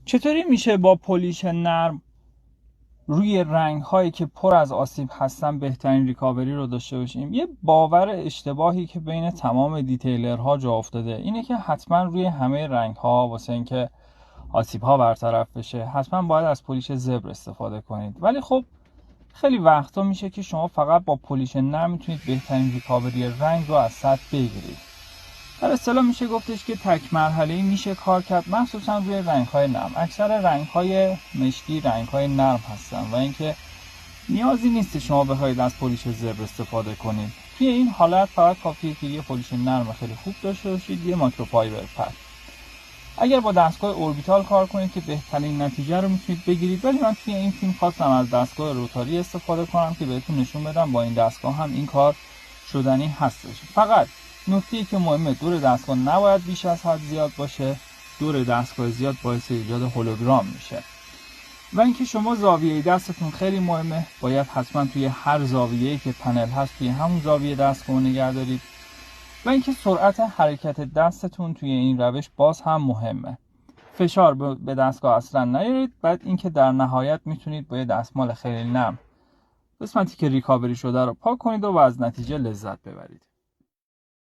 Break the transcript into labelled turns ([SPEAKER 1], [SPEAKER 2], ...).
[SPEAKER 1] چطوری میشه با پولیش نرم روی رنگ هایی که پر از آسیب هستن بهترین ریکاوری رو داشته باشیم؟ یه باور اشتباهی که بین تمام دیتیلرها جا افتاده اینه که حتما روی همه رنگ ها واسه اینکه آسیب ها برطرف بشه حتما باید از پولیش زبر استفاده کنید، ولی خب خیلی وقتا میشه که شما فقط با پولیش نرم میتونید بهترین ریکاوری رنگ رو از سطح بگیرید. در اصطلاح میشه گفتش که تک مرحله‌ای میشه کار کرد، مخصوصا روی رنگ‌های نرم. اکثر رنگ‌های مشکی رنگ‌های نرم هستن و اینکه نیازی نیست شما بخواید از پولیش زبر استفاده کنید. توی این حالت فقط کافیه که یه پولیش نرم خیلی خوب داشته باشید، یه مایکروفایبر پد. اگر با دستگاه اوربیتال کار کنید که بهترین نتیجه رو میتونید بگیرید، ولی من توی این فیلم خواستم از دستگاه روتاری استفاده کنم که بهتون نشون بدم با این دستگاه هم این کار شدنی هستش. فقط نکته‌ای که مهمه دور دستگاه نباید بیش از حد زیاد باشه. دور دستگاه زیاد باعث ایجاد هولوگرام میشه. و اینکه شما زاویه دستتون خیلی مهمه، باید حتما توی هر زاویه‌ای که پنل هست توی همون زاویه دستگاه نگه دارید. و اینکه سرعت حرکت دستتون توی این روش باز هم مهمه. فشار به دستگاه اصلا نیارید. بعد اینکه در نهایت میتونید با یه دستمال خیلی نرم قسمتی که ریکاوری شده رو پاک کنید و از نتیجه لذت ببرید.